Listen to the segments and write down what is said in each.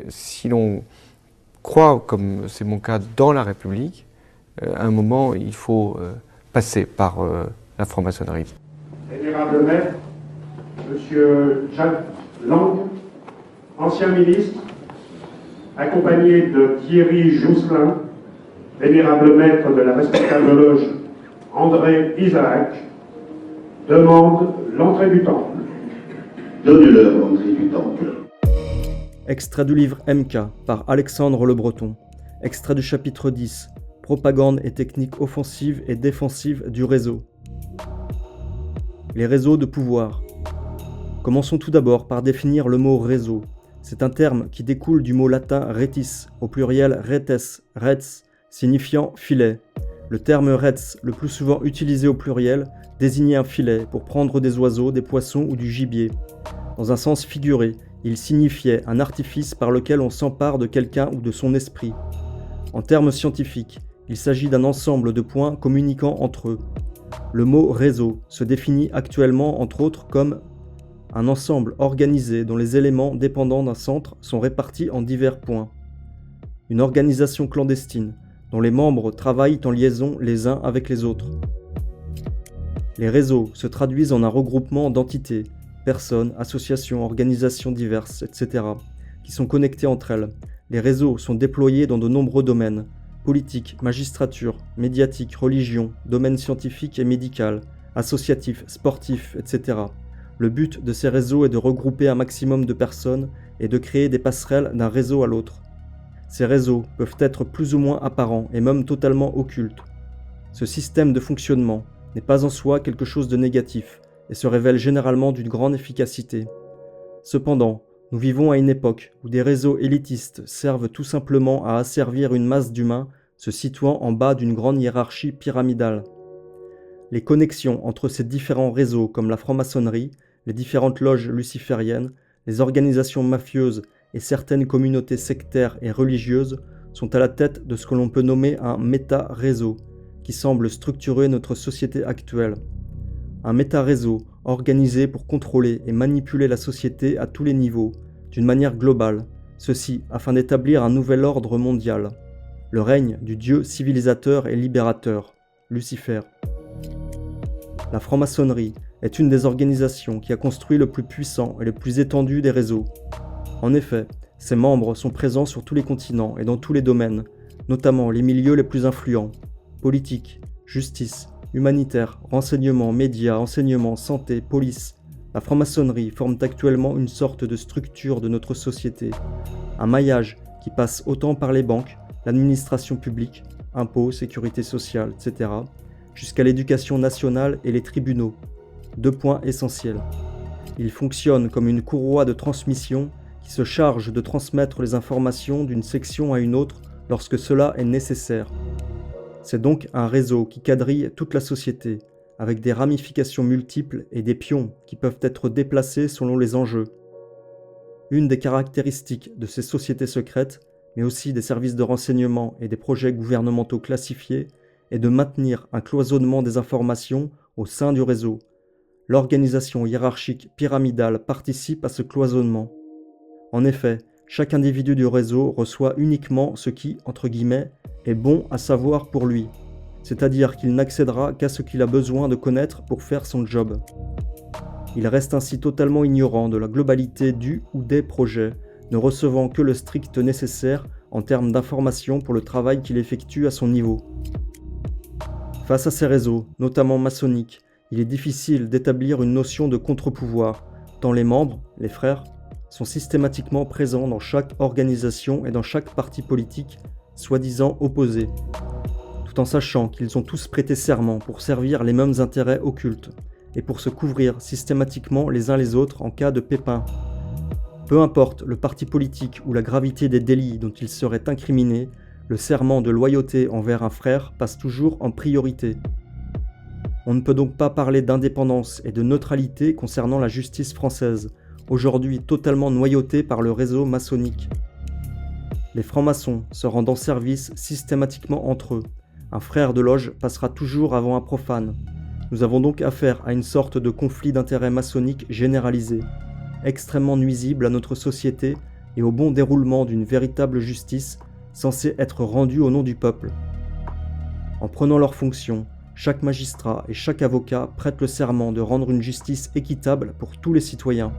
Si l'on croit, comme c'est mon cas, dans la République, à un moment, il faut passer par la franc-maçonnerie. Vénérable maître, Monsieur Jacques Lang, ancien ministre, accompagné de Thierry Jousselin, vénérable maître de la respectable loge André Isaac, demande l'entrée du temple. Donnez-leur l'entrée du temple. Extrait du livre MK par Alexandre Le Breton. Extrait du chapitre 10. Propagande et techniques offensives et défensives du réseau. Les réseaux de pouvoir. Commençons tout d'abord par définir le mot réseau. C'est un terme qui découle du mot latin retis, au pluriel retes, rets, signifiant filet. Le terme rets, le plus souvent utilisé au pluriel, désignait un filet pour prendre des oiseaux, des poissons ou du gibier. Dans un sens figuré, il signifiait un artifice par lequel on s'empare de quelqu'un ou de son esprit. En termes scientifiques, il s'agit d'un ensemble de points communiquant entre eux. Le mot réseau se définit actuellement entre autres comme un ensemble organisé dont les éléments dépendant d'un centre sont répartis en divers points. Une organisation clandestine dont les membres travaillent en liaison les uns avec les autres. Les réseaux se traduisent en un regroupement d'entités, personnes, associations, organisations diverses, etc., qui sont connectées entre elles. Les réseaux sont déployés dans de nombreux domaines, politique, magistrature, médiatique, religion, domaine scientifique et médical, associatif, sportif, etc. Le but de ces réseaux est de regrouper un maximum de personnes et de créer des passerelles d'un réseau à l'autre. Ces réseaux peuvent être plus ou moins apparents et même totalement occultes. Ce système de fonctionnement n'est pas en soi quelque chose de négatif et se révèle généralement d'une grande efficacité. Cependant, nous vivons à une époque où des réseaux élitistes servent tout simplement à asservir une masse d'humains se situant en bas d'une grande hiérarchie pyramidale. Les connexions entre ces différents réseaux comme la franc-maçonnerie, les différentes loges lucifériennes, les organisations mafieuses et certaines communautés sectaires et religieuses sont à la tête de ce que l'on peut nommer un méta-réseau, qui semble structurer notre société actuelle. Un méta-réseau organisé pour contrôler et manipuler la société à tous les niveaux, d'une manière globale, ceci afin d'établir un nouvel ordre mondial, le règne du Dieu civilisateur et libérateur, Lucifer. La franc-maçonnerie est une des organisations qui a construit le plus puissant et le plus étendu des réseaux. En effet, ses membres sont présents sur tous les continents et dans tous les domaines, notamment les milieux les plus influents, politique, justice, humanitaire, renseignement, médias, enseignement, santé, police. La franc-maçonnerie forme actuellement une sorte de structure de notre société, un maillage qui passe autant par les banques, l'administration publique, impôts, sécurité sociale, etc., jusqu'à l'éducation nationale et les tribunaux. 2 points essentiels. Il fonctionne comme une courroie de transmission qui se charge de transmettre les informations d'une section à une autre lorsque cela est nécessaire. C'est donc un réseau qui quadrille toute la société, avec des ramifications multiples et des pions qui peuvent être déplacés selon les enjeux. Une des caractéristiques de ces sociétés secrètes, mais aussi des services de renseignement et des projets gouvernementaux classifiés, est de maintenir un cloisonnement des informations au sein du réseau. L'organisation hiérarchique pyramidale participe à ce cloisonnement. En effet, chaque individu du réseau reçoit uniquement ce qui, entre guillemets, est bon à savoir pour lui, c'est-à-dire qu'il n'accédera qu'à ce qu'il a besoin de connaître pour faire son job. Il reste ainsi totalement ignorant de la globalité du ou des projets, ne recevant que le strict nécessaire en termes d'informations pour le travail qu'il effectue à son niveau. Face à ces réseaux, notamment maçonniques, il est difficile d'établir une notion de contre-pouvoir, tant les membres, les frères, sont systématiquement présents dans chaque organisation et dans chaque parti politique, soi-disant opposés, tout en sachant qu'ils ont tous prêté serment pour servir les mêmes intérêts occultes, et pour se couvrir systématiquement les uns les autres en cas de pépin. Peu importe le parti politique ou la gravité des délits dont ils seraient incriminés, le serment de loyauté envers un frère passe toujours en priorité. On ne peut donc pas parler d'indépendance et de neutralité concernant la justice française, aujourd'hui totalement noyautée par le réseau maçonnique. Les francs-maçons se rendant service systématiquement entre eux. Un frère de loge passera toujours avant un profane. Nous avons donc affaire à une sorte de conflit d'intérêts maçonnique généralisé, extrêmement nuisible à notre société et au bon déroulement d'une véritable justice censée être rendue au nom du peuple. En prenant leurs fonctions, chaque magistrat et chaque avocat prête le serment de rendre une justice équitable pour tous les citoyens.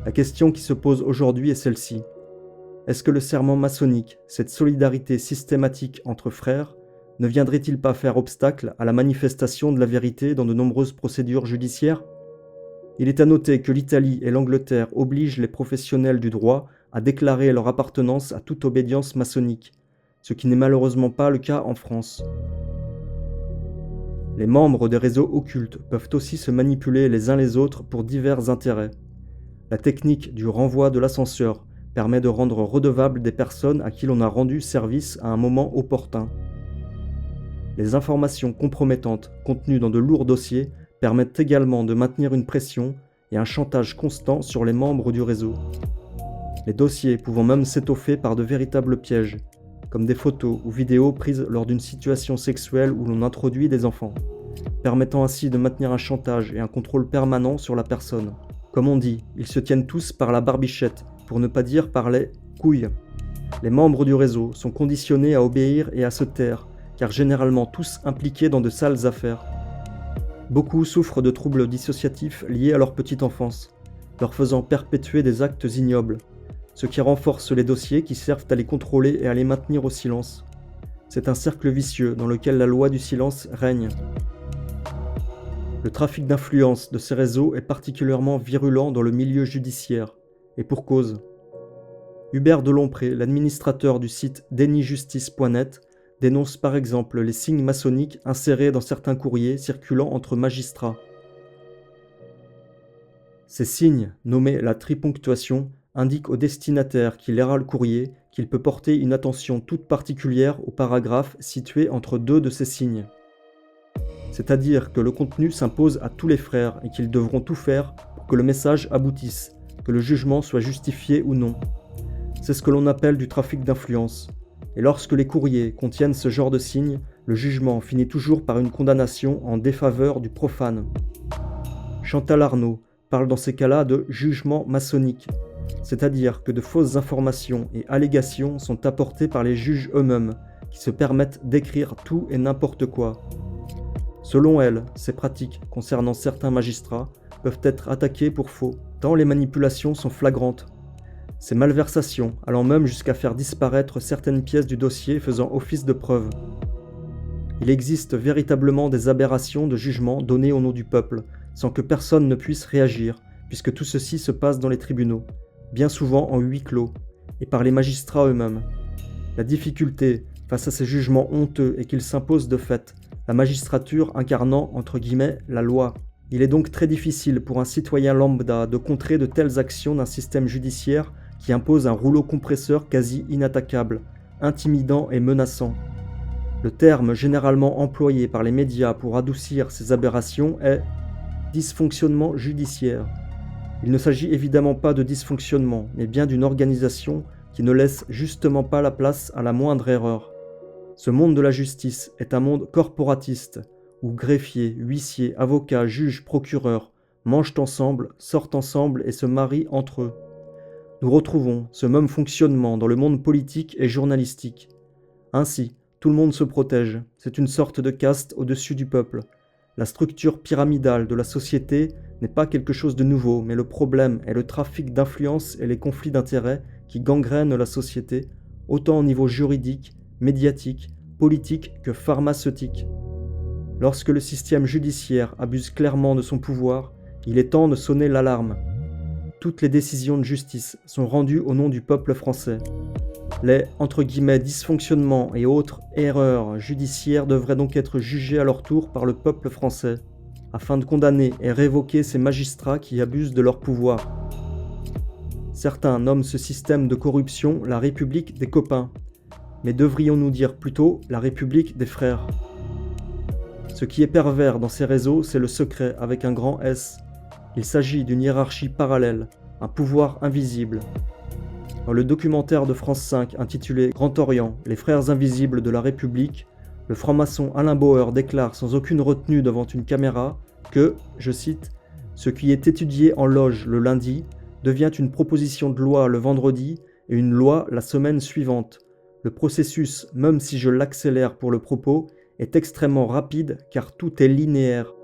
La question qui se pose aujourd'hui est celle-ci. Est-ce que le serment maçonnique, cette solidarité systématique entre frères, ne viendrait-il pas faire obstacle à la manifestation de la vérité dans de nombreuses procédures judiciaires ? Il est à noter que l'Italie et l'Angleterre obligent les professionnels du droit à déclarer leur appartenance à toute obédience maçonnique, ce qui n'est malheureusement pas le cas en France. Les membres des réseaux occultes peuvent aussi se manipuler les uns les autres pour divers intérêts. La technique du renvoi de l'ascenseur permet de rendre redevables des personnes à qui l'on a rendu service à un moment opportun. Les informations compromettantes contenues dans de lourds dossiers permettent également de maintenir une pression et un chantage constant sur les membres du réseau. Les dossiers pouvant même s'étoffer par de véritables pièges, comme des photos ou vidéos prises lors d'une situation sexuelle où l'on introduit des enfants, permettant ainsi de maintenir un chantage et un contrôle permanent sur la personne. Comme on dit, ils se tiennent tous par la barbichette, pour ne pas dire par les couilles. Les membres du réseau sont conditionnés à obéir et à se taire, car généralement tous impliqués dans de sales affaires. Beaucoup souffrent de troubles dissociatifs liés à leur petite enfance, leur faisant perpétuer des actes ignobles, ce qui renforce les dossiers qui servent à les contrôler et à les maintenir au silence. C'est un cercle vicieux dans lequel la loi du silence règne. Le trafic d'influence de ces réseaux est particulièrement virulent dans le milieu judiciaire, et pour cause. Hubert Delompré, l'administrateur du site denijustice.net, dénonce par exemple les signes maçonniques insérés dans certains courriers circulant entre magistrats. Ces signes, nommés la triponctuation, indiquent au destinataire qui lira le courrier qu'il peut porter une attention toute particulière au paragraphe situé entre deux de ces signes. C'est-à-dire que le contenu s'impose à tous les frères et qu'ils devront tout faire pour que le message aboutisse, que le jugement soit justifié ou non. C'est ce que l'on appelle du trafic d'influence. Et lorsque les courriers contiennent ce genre de signes, le jugement finit toujours par une condamnation en défaveur du profane. Chantal Arnaud parle dans ces cas-là de jugement maçonnique, c'est-à-dire que de fausses informations et allégations sont apportées par les juges eux-mêmes, qui se permettent d'écrire tout et n'importe quoi. Selon elle, ces pratiques concernant certains magistrats peuvent être attaquées pour faux, tant les manipulations sont flagrantes. Ces malversations allant même jusqu'à faire disparaître certaines pièces du dossier faisant office de preuve. Il existe véritablement des aberrations de jugement données au nom du peuple, sans que personne ne puisse réagir, puisque tout ceci se passe dans les tribunaux, bien souvent en huis clos, et par les magistrats eux-mêmes. La difficulté face à ces jugements honteux est qu'ils s'imposent de fait, la magistrature incarnant entre guillemets la loi. Il est donc très difficile pour un citoyen lambda de contrer de telles actions d'un système judiciaire qui impose un rouleau compresseur quasi inattaquable, intimidant et menaçant. Le terme généralement employé par les médias pour adoucir ces aberrations est « dysfonctionnement judiciaire ». Il ne s'agit évidemment pas de dysfonctionnement, mais bien d'une organisation qui ne laisse justement pas la place à la moindre erreur. Ce monde de la justice est un monde corporatiste, où greffiers, huissiers, avocats, juges, procureurs mangent ensemble, sortent ensemble et se marient entre eux. Nous retrouvons ce même fonctionnement dans le monde politique et journalistique. Ainsi, tout le monde se protège, c'est une sorte de caste au-dessus du peuple. La structure pyramidale de la société n'est pas quelque chose de nouveau, mais le problème est le trafic d'influence et les conflits d'intérêts qui gangrènent la société, autant au niveau juridique, médiatique, politique que pharmaceutique. Lorsque le système judiciaire abuse clairement de son pouvoir, il est temps de sonner l'alarme. Toutes les décisions de justice sont rendues au nom du peuple français. Les « dysfonctionnements et autres erreurs judiciaires devraient donc être jugés à leur tour par le peuple français, afin de condamner et révoquer ces magistrats qui abusent de leur pouvoir. Certains nomment ce système de corruption la République des copains, mais devrions-nous dire plutôt la République des frères. Ce qui est pervers dans ces réseaux, c'est le secret avec un grand S. Il s'agit d'une hiérarchie parallèle, un pouvoir invisible. Dans le documentaire de France 5 intitulé Grand Orient, les frères invisibles de la République, le franc-maçon Alain Bauer déclare sans aucune retenue devant une caméra que, je cite, « ce qui est étudié en loge le lundi devient une proposition de loi le vendredi et une loi la semaine suivante. Le processus, même si je l'accélère pour le propos, est extrêmement rapide car tout est linéaire.